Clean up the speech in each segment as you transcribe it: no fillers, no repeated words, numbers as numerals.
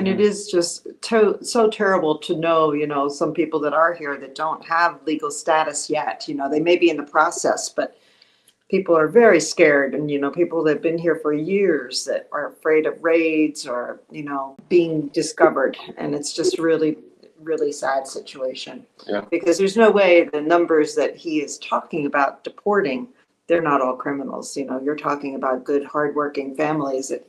And it is just so terrible to know, some people that are here that don't have legal status yet. They may be in the process, but people are very scared. And, people that have been here for years that are afraid of raids or, being discovered. And it's just really, really sad situation. Yeah. Because there's no way the numbers that he is talking about deporting, they're not all criminals. You're talking about good, hardworking families that,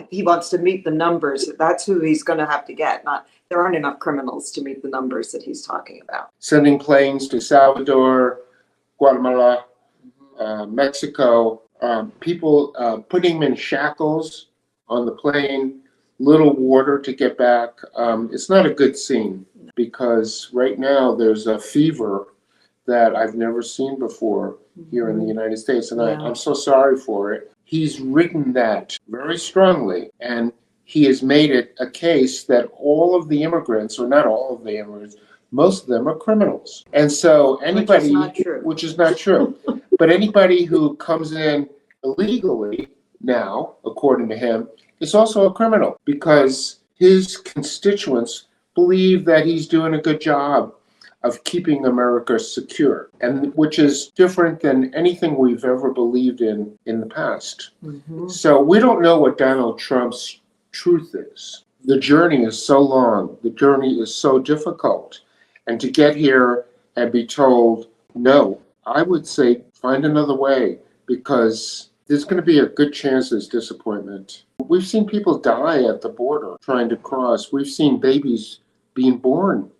he wants to meet the numbers. That's who he's going to have to get. There aren't enough criminals to meet the numbers that he's talking about. Sending planes to Salvador, Guatemala, Mexico, people putting them in shackles on the plane, little water to get back. It's not a good scene because right now there's a fever that I've never seen before here in the United States. And I'm so sorry for it. He's written that very strongly, and he has made it a case that all of the immigrants, or not all of the immigrants, most of them are criminals. And so anybody, which is not true, but anybody who comes in illegally now, according to him, is also a criminal because his constituents believe that he's doing a good job of keeping America secure, and which is different than anything we've ever believed in the past. So we don't know what Donald Trump's truth is. The journey is so long. The journey is so difficult. And to get here and be told, no, I would say find another way because there's going to be a good chance there's disappointment. We've seen people die at the border trying to cross. We've seen babies being born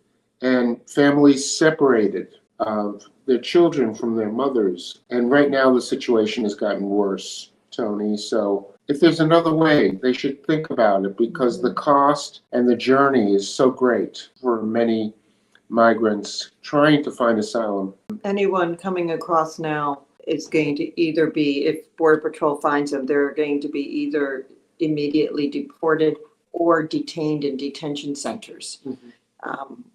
and families separated of their children from their mothers. And right now the situation has gotten worse, Tony. So if there's another way, they should think about it because the cost and the journey is so great for many migrants trying to find asylum. Anyone coming across now is going to either be, if Border Patrol finds them, they're going to be either immediately deported or detained in detention centers.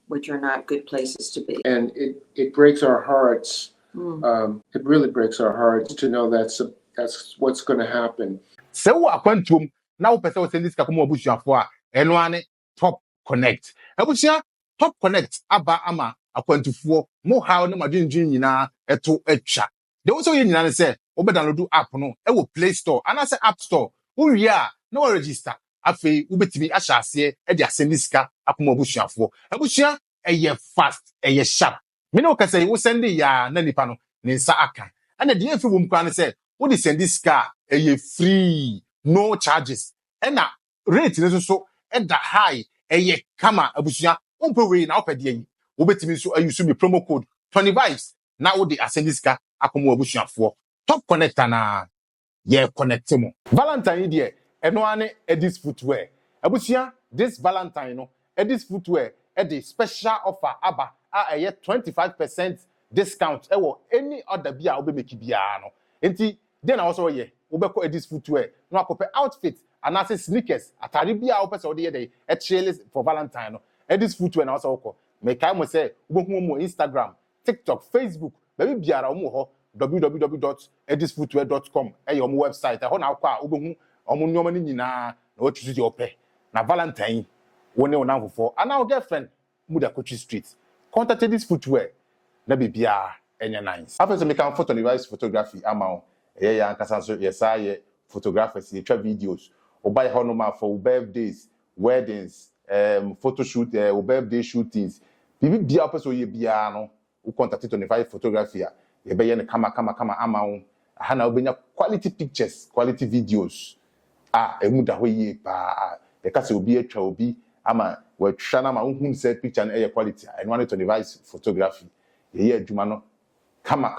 Which are not good places to be. And it breaks our hearts. It really breaks our hearts to know that's what's going to happen. So akwantum na wo pese wo send this kakomo abusuafo a eno ane Top Connect. Abusia Top Connect aba ama akwantufo mo how na madwendwen nyina eto atwa. De wo so ye nyina ne se wo be download app no e wo Play Store and say App Store. Wo wi a na wo register. Afei ubetimi ahyase e de asend sika akoma abusuafo abusia eye fast eye sharp me no kase wo send ya na nipa no ne nsa aka ana de efi wom kwa ne se wo de send sika eye free no charges na rate ne so e da high eye kama abusia umpe we na opede yi ubetimi so ayusu me promo code 20 vibes na wo de asend sika akoma abusuafo Top Connector na ye connect mo Valentine die eno ane Edis footwear. Abusia this Valentine no Edis footwear the special offer aba a 25% discount any other bia obe make bia no. Enti den also ye obeko Edis footwear no akope outfit and as sneakers atari bia opese ode ye dey trailers for Valentine no. Edis footwear na also oko. Make I mo say obohu mo Instagram, TikTok, Facebook, baby biara omo ho www.edisfootwear.com your website ho na akwa obohu omo nyoma ni nyina na what choose your pay na Valentine woni ona fofo and our girlfriend muda Kochi Street contact Edis footwear na bibia enya nice after me can photo device photography amount ya nkasa so yesa ye photographers ye twa videos oba ye hono ma for birthdays weddings photo shoot birthday shootings bibia person ye bia no we contact 25 photography ye be ye ne kama amount ha na obenya quality pictures quality videos emuda ho yi pa e ka se obi atwa obi ama we twa na ma unhun se picture na quality and one to device photography ye adwuma no kama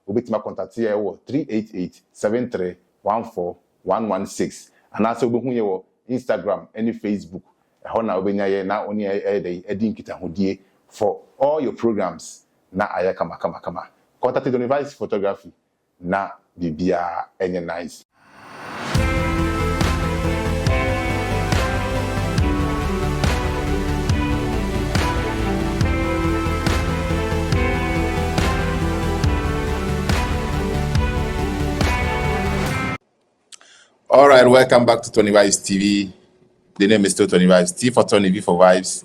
obetima contact ye wo 38873141116 and also obehu ye wo Instagram any Facebook ho na obenya ye na oni edi nkita hodie for all your programs na aya kama contact the device photography na bibia enye nice. All right, welcome back to Tony Vice TV. The name is Still 20 Vibes. T for Tony, V for Vibes.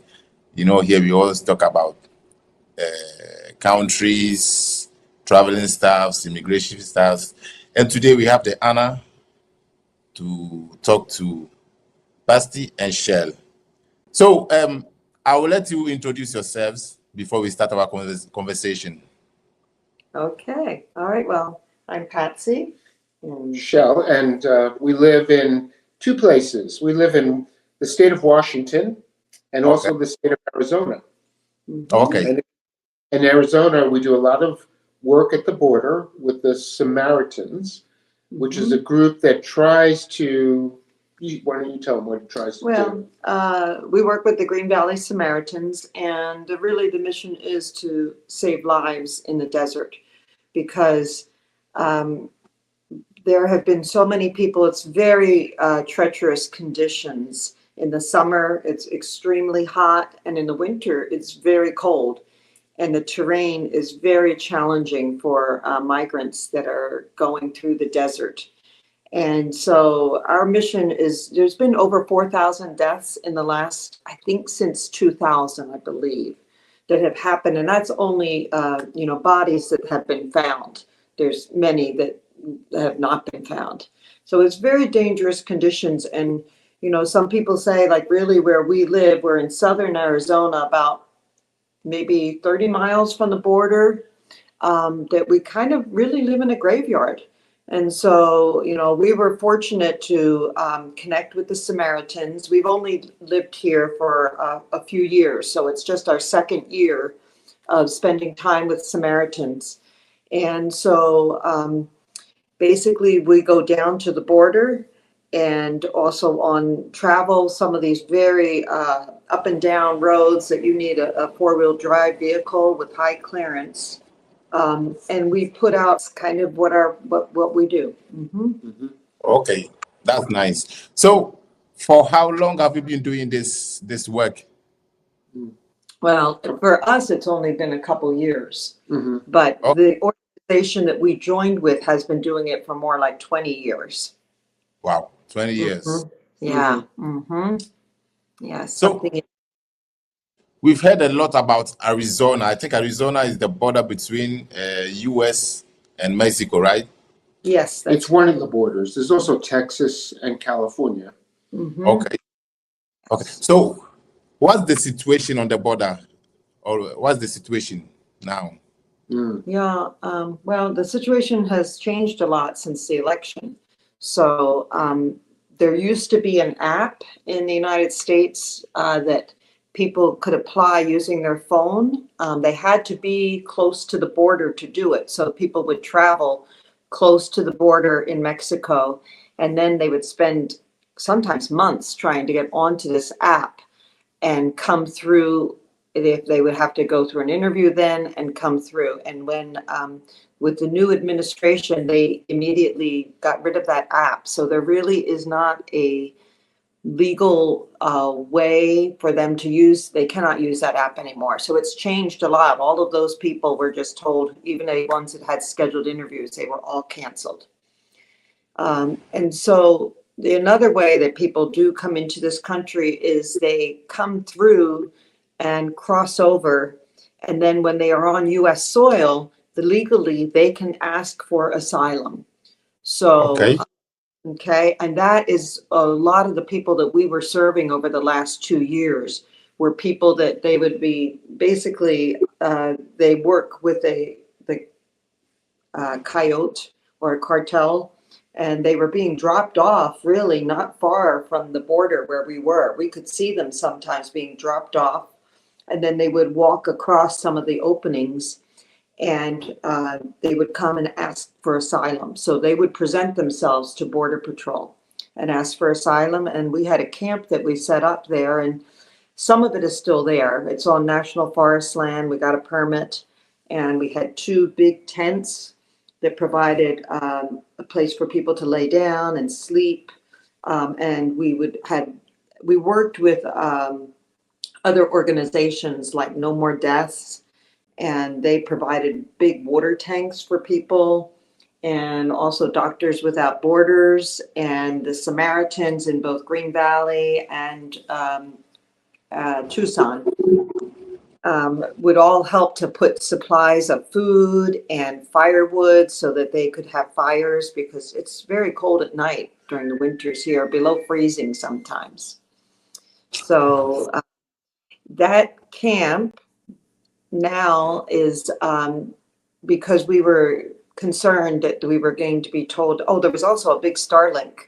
You know, here we always talk about countries, traveling staffs, immigration staffs. And today we have the honor to talk to Basti and Shell. So I will let you introduce yourselves before we start our conversation. Okay. All right. Well, I'm Patsy. Shell, and we live in two places. We live in the state of Washington and also the state of Arizona. Okay. And in Arizona, we do a lot of work at the border with the Samaritans, which is a group that tries to. Why don't you tell them what it tries to do? Well, we work with the Green Valley Samaritans, and really the mission is to save lives in the desert because there have been so many people. It's very treacherous conditions. In the summer, it's extremely hot, and in the winter, it's very cold. And the terrain is very challenging for migrants that are going through the desert. And so our mission is, there's been over 4,000 deaths in the last, I think since 2000, I believe, that have happened. And that's only, bodies that have been found. There's many that have not been found. So it's very dangerous conditions. And, some people say, like, really where we live, we're in southern Arizona, about maybe 30 miles from the border, that we kind of really live in a graveyard. And so, we were fortunate to connect with the Samaritans. We've only lived here for a few years, so it's just our second year of spending time with Samaritans. And so basically we go down to the border and also on travel, some of these very up and down roads that you need a four-wheel drive vehicle with high clearance. And we put out kind of what we do. Okay, that's nice. So, for how long have you been doing this work? Well, for us, it's only been a couple years, but the organization that we joined with has been doing it for more like 20 years. Wow, 20 years. Yeah. Yeah. Something. We've heard a lot about Arizona. I think Arizona is the border between U.S. and Mexico, right? Yes. It's one of the borders. There's also Texas and California. Okay. So, what's the situation on the border, or what's the situation now? Yeah. Well, the situation has changed a lot since the election. So there used to be an app in the United States that people could apply using their phone. They had to be close to the border to do it. So people would travel close to the border in Mexico, and then they would spend sometimes months trying to get onto this app and come through. If they would have to go through an interview then and come through. And when with the new administration, they immediately got rid of that app. So there really is not a legal way for them to use. They cannot use that app anymore. So it's changed a lot. All of those people were just told, even the ones that had scheduled interviews, they were all canceled. And so another way that people do come into this country is they come through and cross over. And then when they are on U.S. soil, legally they can ask for asylum. So, okay. And that is a lot of the people that we were serving over the last 2 years were people that they would be basically, they work with the coyote or a cartel, and they were being dropped off really not far from the border where we were. We could see them sometimes being dropped off, and then they would walk across some of the openings, and they would come and ask for asylum. So they would present themselves to Border Patrol and ask for asylum. And we had a camp that we set up there, and some of it is still there. It's on national forest land. We got a permit, and we had 2 big tents that provided a place for people to lay down and sleep. And we worked with other organizations like No More Deaths, and they provided big water tanks for people. and also Doctors Without Borders and the Samaritans in both Green Valley and Tucson would all help to put supplies of food and firewood so that they could have fires, because it's very cold at night during the winters here, below freezing sometimes. So that camp now is, because we were concerned that we were going to be told, oh, there was also a big Starlink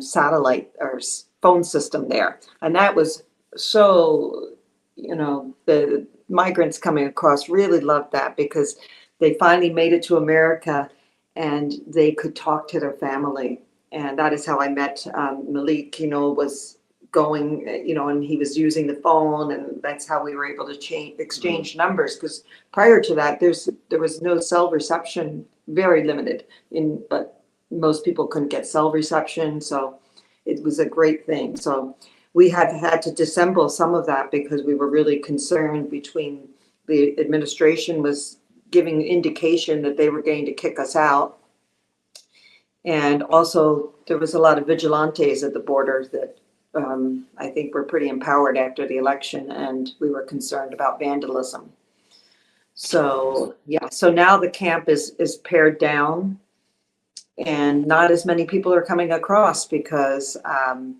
satellite or phone system there. And that was so, the migrants coming across really loved that, because they finally made it to America and they could talk to their family. And that is how I met Malik, was going, and he was using the phone, and that's how we were able to exchange numbers, because prior to that, there was no cell reception, very limited, but most people couldn't get cell reception, so it was a great thing. So we had to dissemble some of that because we were really concerned. Between the administration was giving indication that they were going to kick us out, and also there was a lot of vigilantes at the border that I think were pretty empowered after the election, and we were concerned about vandalism. So so now the camp is pared down, and not as many people are coming across because on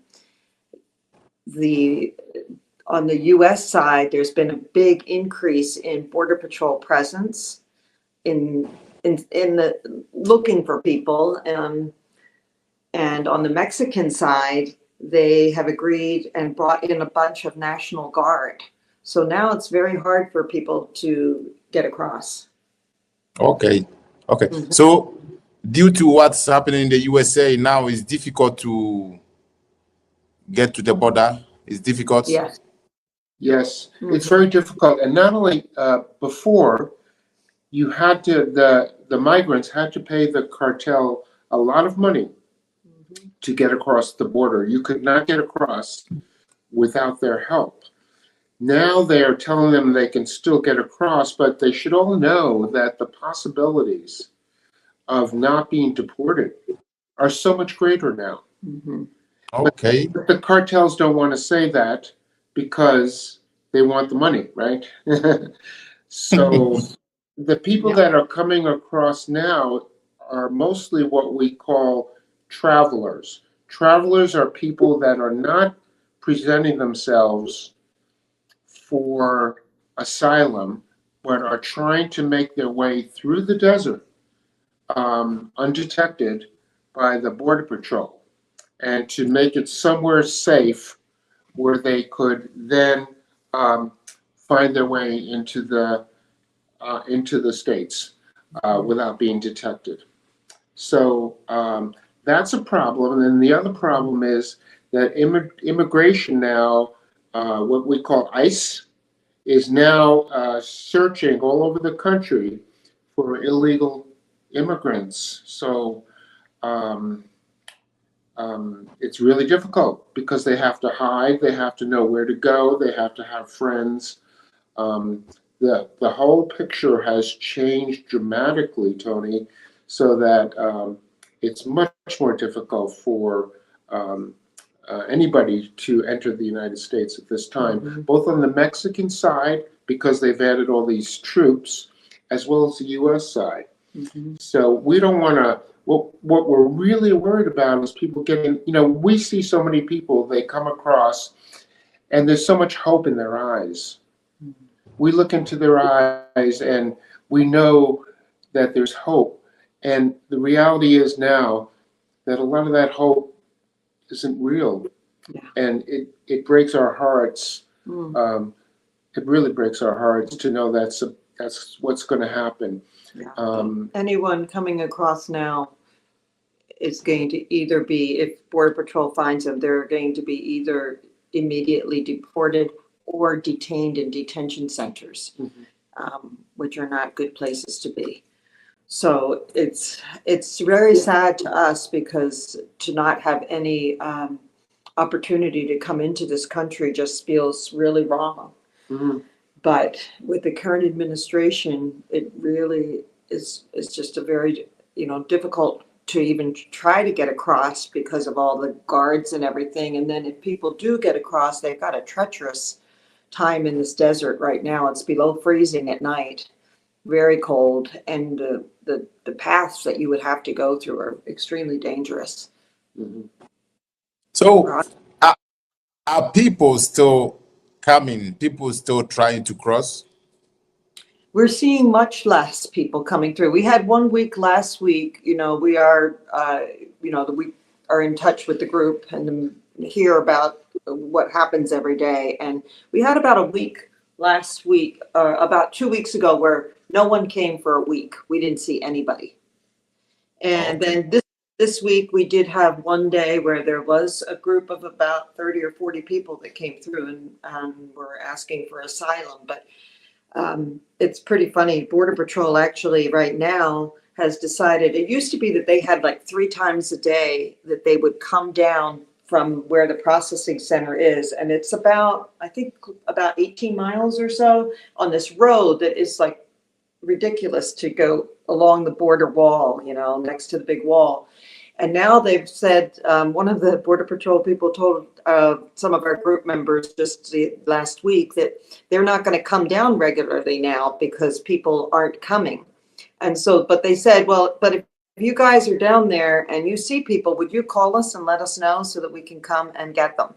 the U.S. side, there's been a big increase in Border Patrol presence in the looking for people, and on the Mexican side, they have agreed and brought in a bunch of National Guard. So now it's very hard for people to get across. Okay. Mhm. So, due to what's happening in the USA now, it's difficult to get to the border. It's difficult. Yes. Yes, it's very difficult. And not only before, you had to, the migrants had to pay the cartel a lot of money to get across the border. You could not get across without their help. Now they are telling them they can still get across, but they should all know that the possibilities of not being deported are so much greater now. Mhm. Okay. But the cartels don't want to say that because they want the money, right? So the people Yeah. that are coming across now are mostly what we call travelers. Travelers are people that are not presenting themselves for asylum, but are trying to make their way through the desert undetected by the Border Patrol, and to make it somewhere safe where they could then find their way into the states without being detected. So that's a problem. And then the other problem is that immigration now, what we call ICE, is now searching all over the country for illegal immigrants. So it's really difficult because they have to hide, they have to know where to go, they have to have friends. The whole picture has changed dramatically, Tony, so that it's much more difficult for anybody to enter the United States at this time, both on the Mexican side, because they've added all these troops, as well as the U.S. side. So we don't want to. What we're really worried about is people getting. We see so many people, they come across, and there's so much hope in their eyes. We look into their eyes and we know that there's hope. And the reality is now that a lot of that hope isn't real. Yeah. And it breaks our hearts. Mm. It really breaks our hearts to know that's what's going to happen. Yeah. Anyone coming across now is going to either be, if Border Patrol finds them, they're going to be either immediately deported or detained in detention centers, which are not good places to be. So it's very sad to us, because to not have any opportunity to come into this country just feels really wrong. But with the current administration, it really is just a very difficult to even try to get across because of all the guards and everything. And then if people do get across, they've got a treacherous time in this desert right now. It's below freezing at night, very cold, and the paths that you would have to go through are extremely dangerous. Mhm. So are people still coming? People still trying to cross? We're seeing much less people coming through. We had 1 week last week. We are, we are in touch with the group and hear about what happens every day. And we had about a week last week, about 2 weeks ago, where no one came for a week. We didn't see anybody. And Okay. then this week we did have one day where there was a group of about 30 or 40 people that came through and were asking for asylum. But it's pretty funny. Border Patrol actually right now has decided, it used to be that they had like 3 times a day that they would come down from where the processing center is. And it's about, I think, about 18 miles or so on this road that is like ridiculous to go along the border wall, next to the big wall. And now they've said, one of the Border Patrol people told some of our group members just last week that they're not going to come down regularly now because people aren't coming. And so, but they said, well, but if you guys are down there and you see people, would you call us and let us know so that we can come and get them?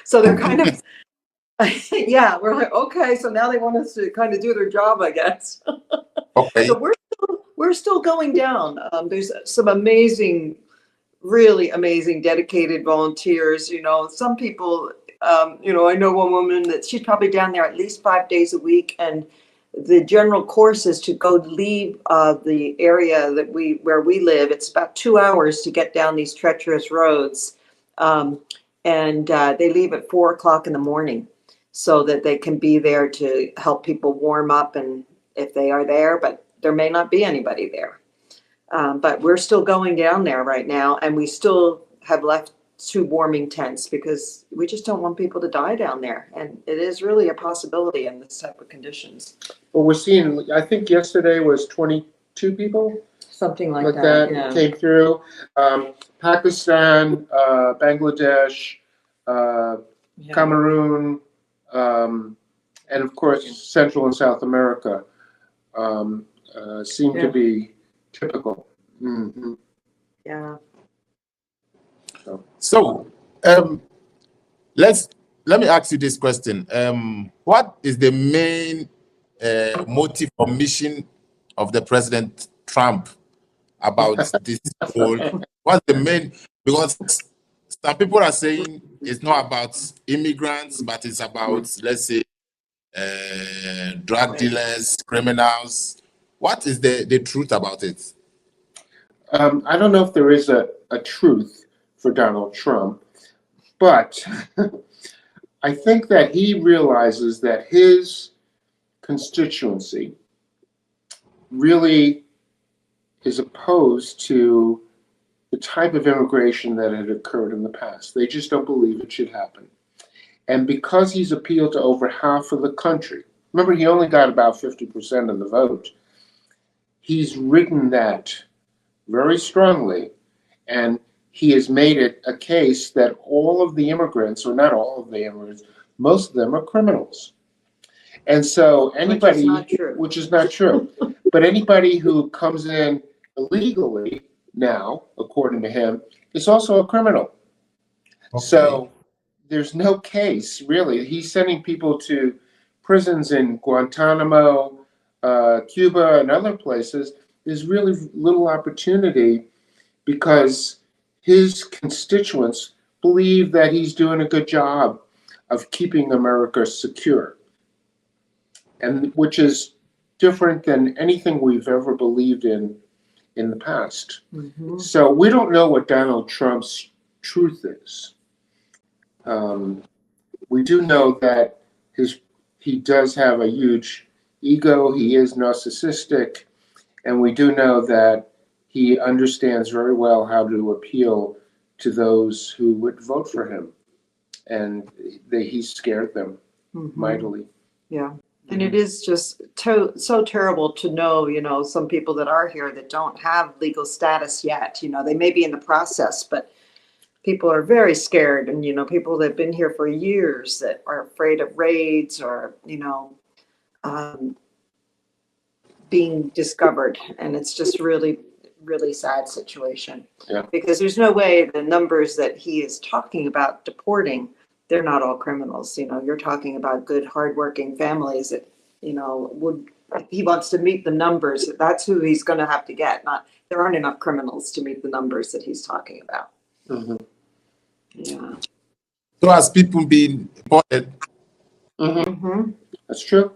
So they're kind of, yeah, we're like, okay, so now they want us to kind of do their job, I guess. Okay. So we're still going down. There's some amazing, really amazing, dedicated volunteers. Some people, I know one woman that she's probably down there at least 5 days a week, and the general course is to go leave the area where we live. It's about 2 hours to get down these treacherous roads, and they leave at 4 o'clock in the morning so that they can be there to help people warm up, and if they are there, but there may not be anybody there. But we're still going down there right now, and we still have left 2 warming tents because we just don't want people to die down there. And it is really a possibility in this type of conditions. Well, we're seeing, I think yesterday was 22 people Something like like that, that yeah. came through. Pakistan, Bangladesh, Yeah. Cameroon, and of course, Central and South America seem to be typical. Mhm. Yeah. So let me ask you this question. What is the main motive or mission of the President Trump about this whole? What's the main? Because some people are saying it's not about immigrants, but it's about, let's say, drug dealers, criminals. What is the truth about it? I don't know if there is a truth for Donald Trump, but I think that he realizes that his constituency really is opposed to the type of immigration that had occurred in the past. They just don't believe it should happen. And because he's appealed to over half of the country, remember he only got about 50% of the vote, he's ridden that very strongly, and he has made it a case that all of the immigrants, or not all of the immigrants, most of them are criminals. And so anybody, which is not true, but anybody who comes in illegally now, according to him, is also a criminal. Okay. So there's no case, really. He's sending people to prisons in Guantanamo, Cuba, and other places. There's really little opportunity because his constituents believe that he's doing a good job of keeping America secure, and which is different than anything we've ever believed in the past. Mm-hmm. So we don't know what Donald Trump's truth is. We do know that he does have a huge ego. He is narcissistic, and we do know that he understands very well how to appeal to those who would vote for him, and he scared them Mm-hmm. mightily. Yeah. And it is just so terrible to know, some people that are here that don't have legal status yet. They may be in the process, but people are very scared. And, people that have been here for years that are afraid of raids or, being discovered. And it's just really, really sad situation. Yeah. Because there's no way the numbers that he is talking about deporting, they're not all criminals. You're talking about good, hardworking families that, he wants to meet the numbers. That's who he's going to have to get. There aren't enough criminals to meet the numbers that he's talking about. Mm-hmm. Yeah. So has people been deported? Mm-hmm. Mm-hmm. That's true.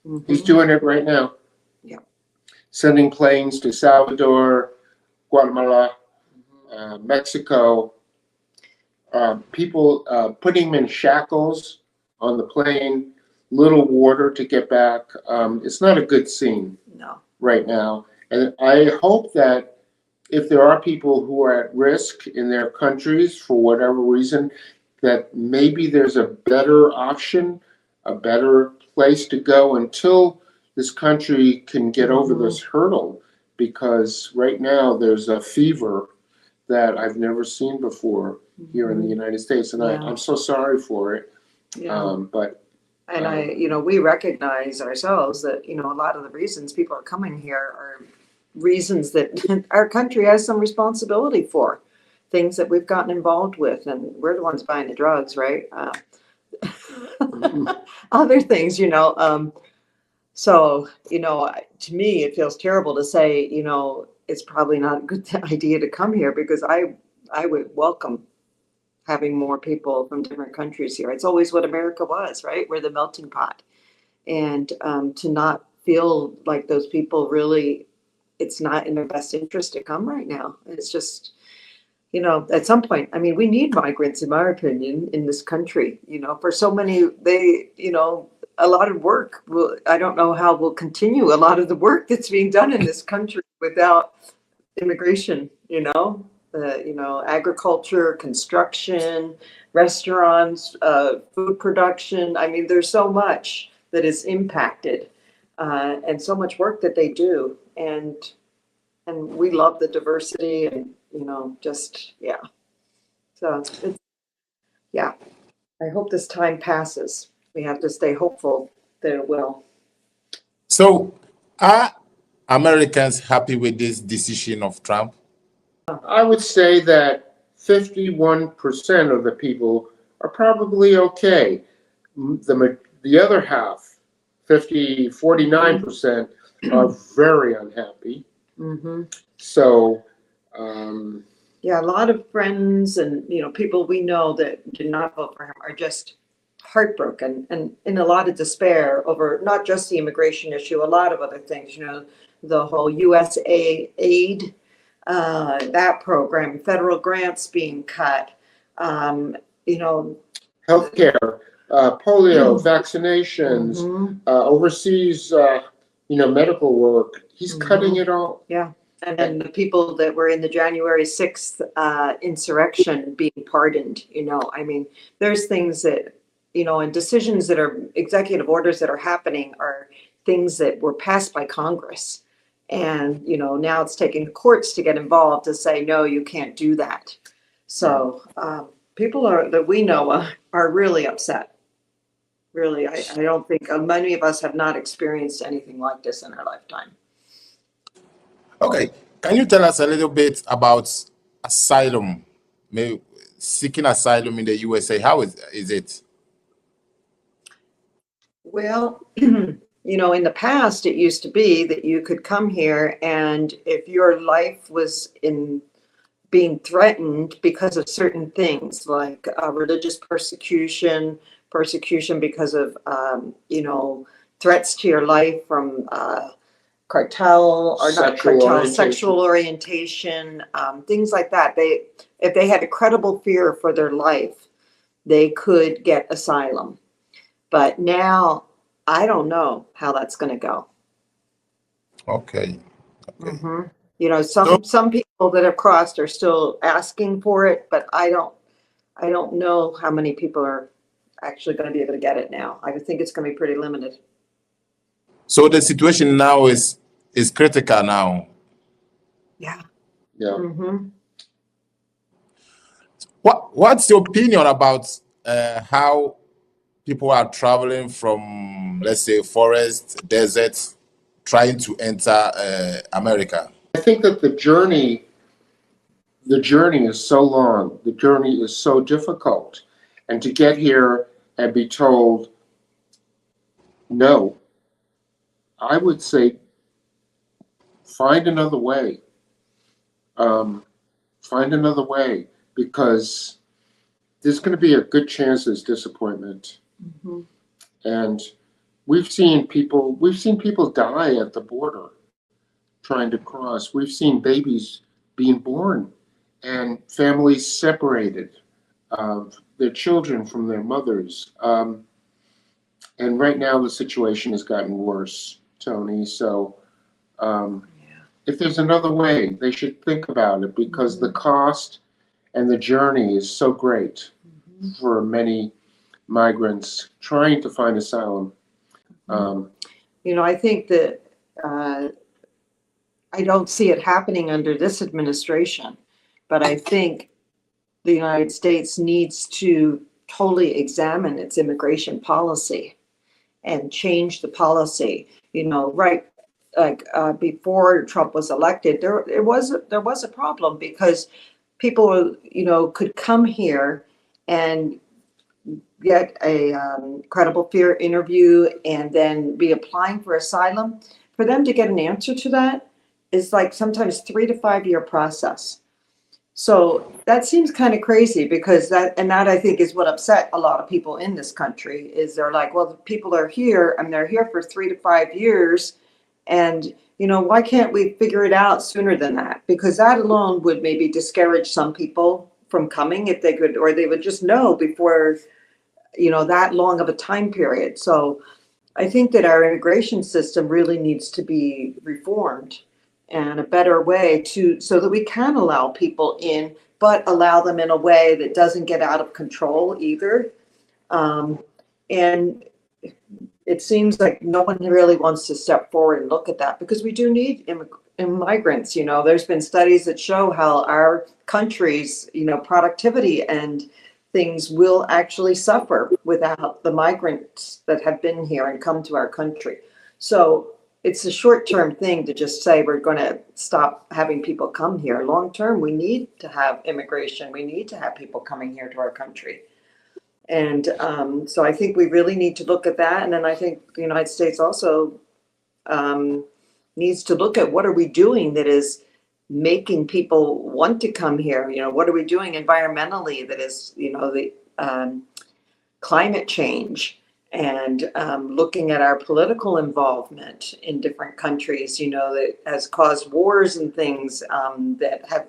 Mm-hmm. He's doing it right now. Yeah. Sending planes to Salvador, Guatemala, Mexico. People putting them in shackles on the plane, little water to get back. It's not a good scene No. right now. And I hope that if there are people who are at risk in their countries for whatever reason, that maybe there's a better option, a better place to go until this country can get over this hurdle. Because right now there's a fever that I've never seen before here in the United States. And Yeah. I'm so sorry for it. Yeah. But And we recognize ourselves that, a lot of the reasons people are coming here are reasons that our country has some responsibility for, things that we've gotten involved with, and we're the ones buying the drugs, right? Other things, so, to me, it feels terrible to say, it's probably not a good idea to come here, because I would welcome having more people from different countries here. It's always what America was, right? We're the melting pot. And to not feel like those people really, it's not in their best interest to come right now. It's just, at some point, we need migrants, in my opinion, in this country, for so many, a lot of work I don't know how we'll continue a lot of the work that's being done in this country without immigration, agriculture, construction, restaurants, food production. There's so much that is impacted, and so much work that they do. And we love the diversity and, yeah. So yeah, I hope this time passes. We have to stay hopeful that it will. So are Americans happy with this decision of Trump? I would say that 51% of the people are probably okay. The other half, 49% are very unhappy. Mm-hmm. So, yeah, a lot of friends and, people we know that did not vote for him are just heartbroken and in a lot of despair over not just the immigration issue, a lot of other things, the whole USA aid, that program, federal grants being cut, healthcare, polio, vaccinations, overseas, medical work. He's cutting it all. Yeah. And then the people that were in the January 6th insurrection being pardoned, there's things that, and decisions that are executive orders that are happening are things that were passed by Congress. And, now it's taking the courts to get involved to say, no, you can't do that. So people that we know are really upset. Really, I don't think many of us have not experienced anything like this in our lifetime. Okay, can you tell us a little bit about asylum, seeking asylum in the USA? How is it? Well, in the past, it used to be that you could come here, and if your life was being threatened because of certain things like religious persecution because of, threats to your life from cartel or not cartel, sexual orientation, things like that. If they had a credible fear for their life, they could get asylum. But now I don't know how that's going to go. Okay. Some people that have crossed are still asking for it, but I don't know how many people are actually going to be able to get it now. I would think it's going to be pretty limited. So the situation now is critical now. Yeah. Yeah. Mm-hmm. What's your opinion about how people are traveling from, let's say, forest, desert, trying to enter America? I think that the journey is so long, the journey is so difficult. And to get here and be told no, I would say find another way. Find another way, because there's going to be a good chance there's disappointment. Mm-hmm. And we've seen people die at the border trying to cross. We've seen babies being born and families separated, their children from their mothers. And right now the situation has gotten worse, Tony. So if there's another way, they should think about it, because the cost and the journey is so great for many migrants trying to find asylum. I think that I don't see it happening under this administration, but I think the United States needs to totally examine its immigration policy and change the policy. Right, like before Trump was elected, there was a problem, because people, could come here and get a credible fear interview and then be applying for asylum. For them to get an answer to that is like sometimes 3 to 5 year process. So that seems kind of crazy, because that I think is what upset a lot of people in this country. Is they're like, well, the people are here and they're here for 3 to 5 years, and why can't we figure it out sooner than that? Because that alone would maybe discourage some people from coming, if they could, or they would just know before that long of a time period. So I think that our immigration system really needs to be reformed, and a better way so that we can allow people in, but allow them in a way that doesn't get out of control either. And it seems like no one really wants to step forward and look at that, because we do need immigrants. There's been studies that show how our country's productivity and things will actually suffer without the migrants that have been here and come to our country. So it's a short-term thing to just say we're going to stop having people come here. Long-term, we need to have immigration. We need to have people coming here to our country. And so I think we really need to look at that. And then I think the United States also needs to look at what are we doing that is making people want to come here. What are we doing environmentally that is, the climate change, and looking at our political involvement in different countries, that has caused wars and things that have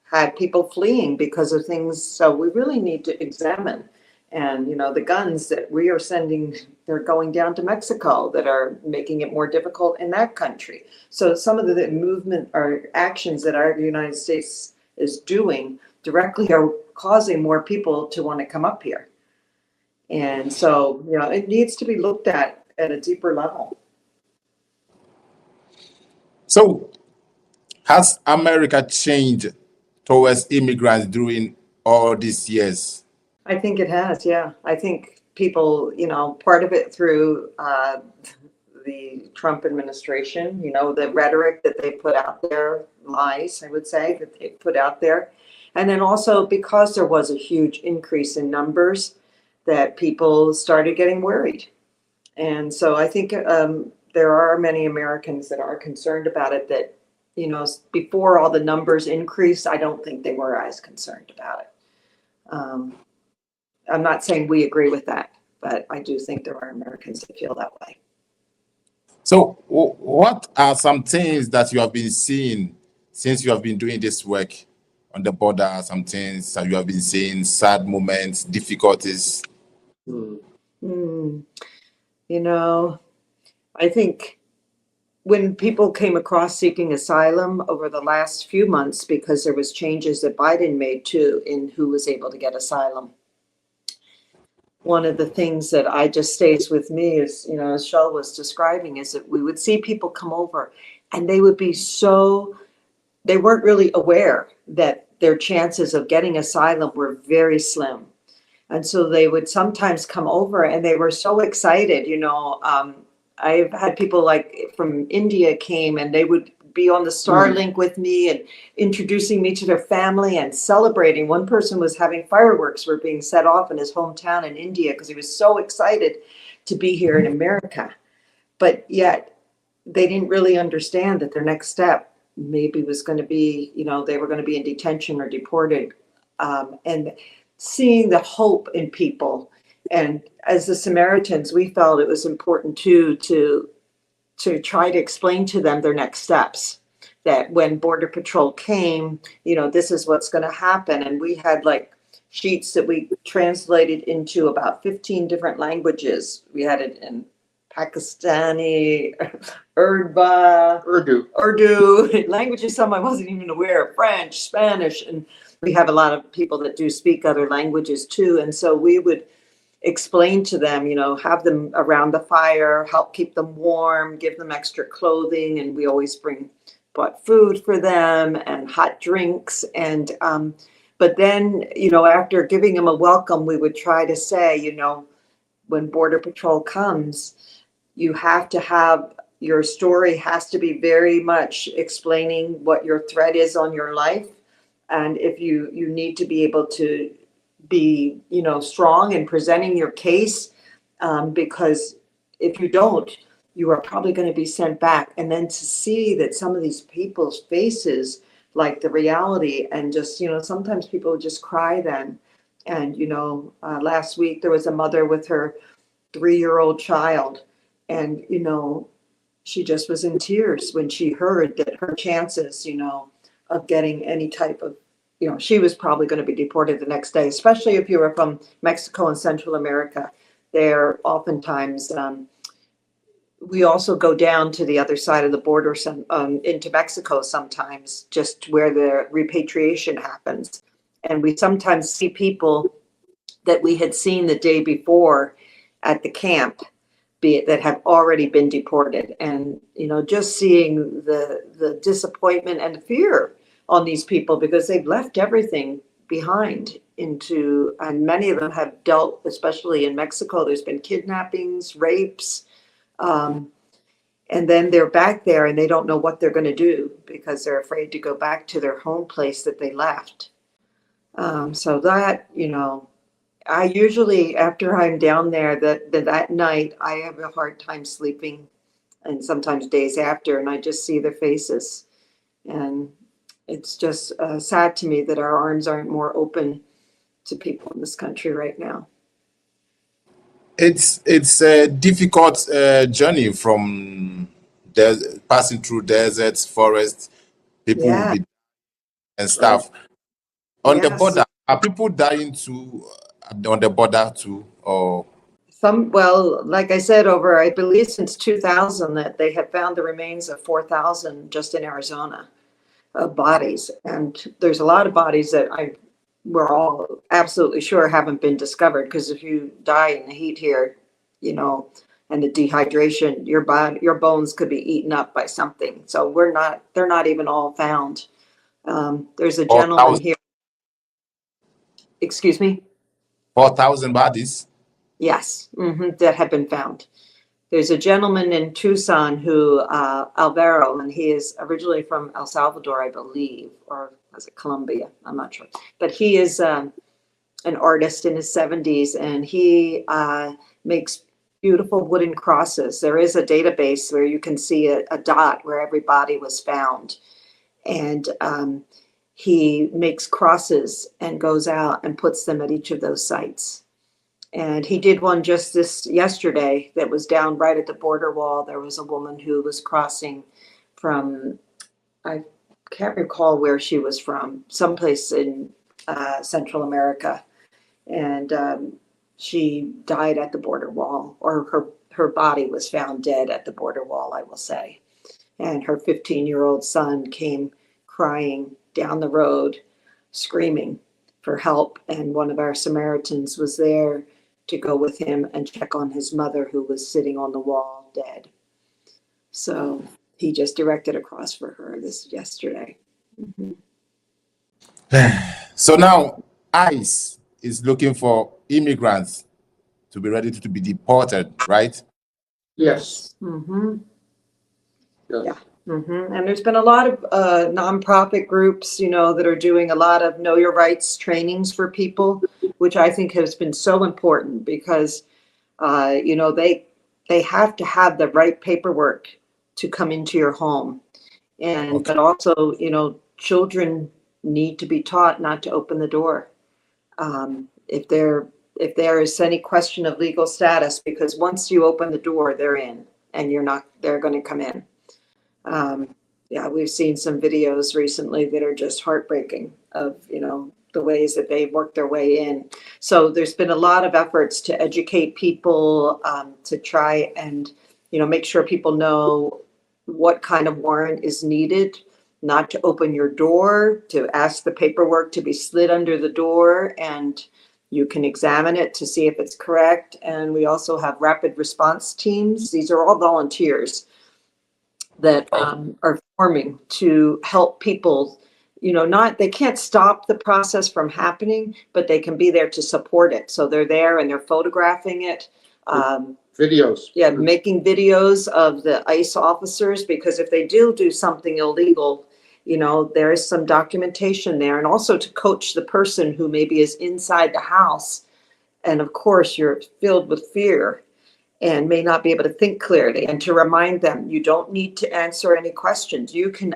had people fleeing because of things. So we really need to examine. And, the guns that we are sending, they're going down to Mexico, that are making it more difficult in that country. So some of the movement or actions that our United States is doing directly are causing more people to want to come up here. And so, it needs to be looked at a deeper level. So has America changed towards immigrants during all these years? I think it has, yeah. I think people, part of it through the Trump administration, the rhetoric that they put out there, lies, I would say, that they put out there. And then also because there was a huge increase in numbers, that people started getting worried. And so I think there are many Americans that are concerned about it, that, before all the numbers increased, I don't think they were as concerned about it. I'm not saying we agree with that, but I do think there are Americans that feel that way. So what are some things that you have been seeing since you have been doing this work on the border? Some things that you have been seeing, sad moments, difficulties? I think when people came across seeking asylum over the last few months, because there was changes that Biden made too in who was able to get asylum. one of the things that I just stays with me is, you know, as Shell was describing, is that we would see people come over and they would be they weren't really aware that their chances of getting asylum were very slim. And so they would sometimes come over and they were so excited, you know. I've had people like from India came and they would be on the Starlink with me and introducing me to their family and celebrating. One person was having fireworks were being set off in his hometown in India because he was so excited to be here in America. But yet they didn't really understand that their next step maybe was going to be, you know, they were going to be in detention or deported. And seeing the hope in people. And as the Samaritans, we felt it was important too to try to explain to them their next steps. That when Border Patrol came, you know, this is what's going to happen. And we had like sheets that we translated into about 15 different languages. We had it in Pakistani, Urdu, languages some I wasn't even aware of, French, Spanish, and we have a lot of people that do speak other languages too. And so we would explain to them, you know, have them around the fire, help keep them warm, give them extra clothing. And we always bought food for them and hot drinks. And, but then, you know, after giving them a welcome, we would try to say, you know, when Border Patrol comes, you have to have your story has to be very much explaining what your threat is on your life. And if you need to be able to be, you know, strong in presenting your case, because if you don't, you are probably going to be sent back. And then to see that some of these people's faces, like the reality, and just, you know, sometimes people just cry then. And, you know, last week there was a mother with her 3-year-old child, and, you know, she just was in tears when she heard that her chances, you know, of getting any type of, you know, she was probably going to be deported the next day, especially if you were from Mexico and Central America. They're oftentimes, we also go down to the other side of the border, into Mexico sometimes, just where the repatriation happens. And we sometimes see people that we had seen the day before at the camp that have already been deported. And, you know, just seeing the disappointment and fear on these people because they've left everything behind and many of them have dealt, especially in Mexico, there's been kidnappings, rapes, and then they're back there and they don't know what they're going to do because they're afraid to go back to their home place that they left. So that, you know, I usually, after I'm down there, that night, I have a hard time sleeping, and sometimes days after, and I just see their faces. And it's just sad to me that our arms aren't more open to people in this country right now. It's a difficult journey from passing through deserts, forests, people will Yeah. be and stuff. On the Yes. border, are people dying too on the border too, or? Well, like I said, over, I believe since 2000 that they have found the remains of 4,000 just in Arizona of bodies. And there's a lot of bodies that we're all absolutely sure haven't been discovered, because if you die in the heat here, you know, and the dehydration, your bones could be eaten up by something. So they're not even all found. There's a gentleman here. Excuse me? 4,000 bodies? Yes, that have been found. There's a gentleman in Tucson who, Alvaro, and he is originally from El Salvador, I believe, or was it Colombia? I'm not sure. But he is an artist in his 70s, and he makes beautiful wooden crosses. There is a database where you can see a dot where every body was found. And he makes crosses and goes out and puts them at each of those sites. And he did one just yesterday that was down right at the border wall. There was a woman who was crossing from, I can't recall where she was from, someplace in Central America. And she died at the border wall, or her body was found dead at the border wall, I will say. And her 15-year-old son came crying down the road, screaming for help. And one of our Samaritans was there to go with him and check on his mother who was sitting on the wall dead. So he just directed across for her yesterday. Mhm. So now ICE is looking for immigrants to be ready to be deported, right? Yes. Mhm. Yes. Yeah. And there's been a lot of nonprofit groups, that are doing a lot of know your rights trainings for people, which I think has been so important because, they have to have the right paperwork to come into your home. And, Okay. but also, children need to be taught not to open the door. If there is any question of legal status, because once you open the door, they're in and they're going to come in. Yeah, we've seen some videos recently that are just heartbreaking of, the ways that they work their way in. So there's been a lot of efforts to educate people, to try and, make sure people know what kind of warrant is needed, not to open your door, to ask the paperwork to be slid under the door, and you can examine it to see if it's correct. And we also have rapid response teams. These are all volunteers that are forming to help people, they can't stop the process from happening, but they can be there to support it. So they're there and they're photographing it. Videos. Yeah, making videos of the ICE officers, because if they do something illegal, there is some documentation there. And also to coach the person who maybe is inside the house. And of course, you're filled with fear and may not be able to think clearly, and to remind them you don't need to answer any questions. You can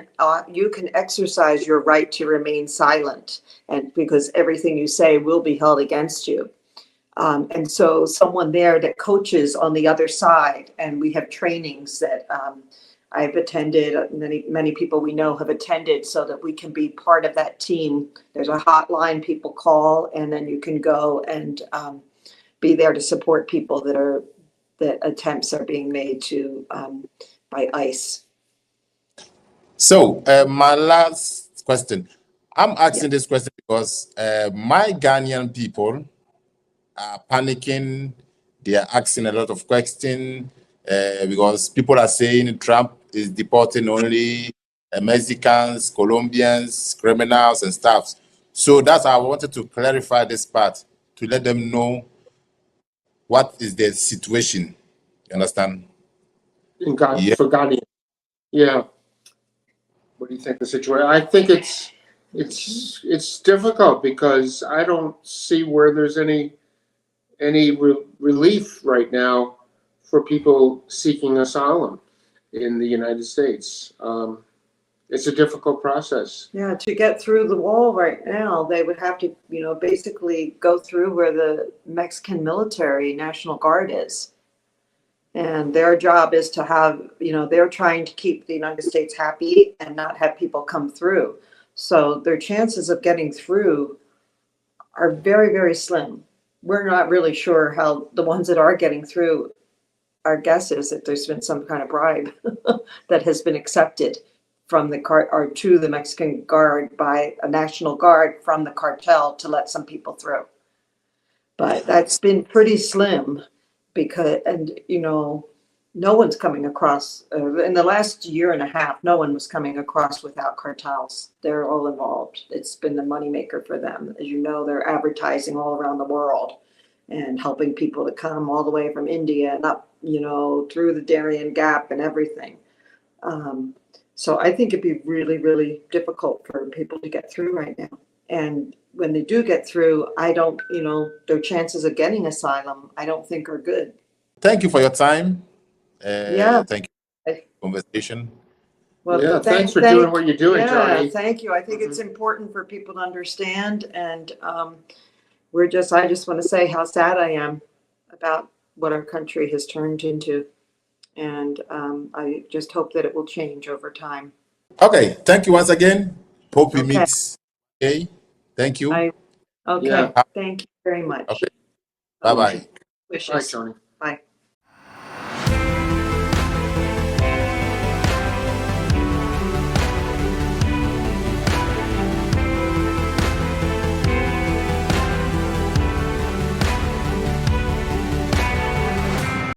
exercise your right to remain silent, and because everything you say will be held against you. And so someone there that coaches on the other side, and we have trainings that I've attended, many people we know have attended, so that we can be part of that team. There's a hotline people call, and then you can go and be there to support people that attempts are being made to by ICE. So my last question, I'm asking this question because my Ghanaian people are panicking. They are asking a lot of questions because people are saying Trump is deporting only Mexicans, Colombians, criminals and stuff. So that's why I wanted to clarify this part to let them know what is the situation. You understand? In God, Yeah. for Ghanaian. Yeah. What do you think the situation? I think it's difficult because I don't see where there's any relief right now for people seeking asylum in the United States. It's a difficult process. Yeah, to get through the wall right now, they would have to, basically go through where the Mexican military National Guard is. And their job is to have, they're trying to keep the United States happy and not have people come through. So their chances of getting through are very, very slim. We're not really sure how the ones that are getting through, our guess is that there's been some kind of bribe that has been accepted from the or to the Mexican Guard by a National Guard from the cartel to let some people through. But that's been pretty slim because, and no one's coming across, in the last year and a half, no one was coming across without cartels. They're all involved. It's been the moneymaker for them. As you know, they're advertising all around the world and helping people to come all the way from India and up, through the Darien Gap and everything. So I think it'd be really, really difficult for people to get through right now. And when they do get through, their chances of getting asylum, I don't think are good. Thank you for your time. Yeah. Thank you for the conversation. Well, Yeah, thanks for doing what you're doing, yeah, Johnny. thank you. I think it's important for people to understand, and I just want to say how sad I am about what our country has turned into, and I just hope that it will change over time. Okay, thank you once again. Hope we Okay. meet. Okay, thank you. Okay, Yeah. thank you very much. Okay. Bye-bye. Wishes. Bye, Johnny. Bye.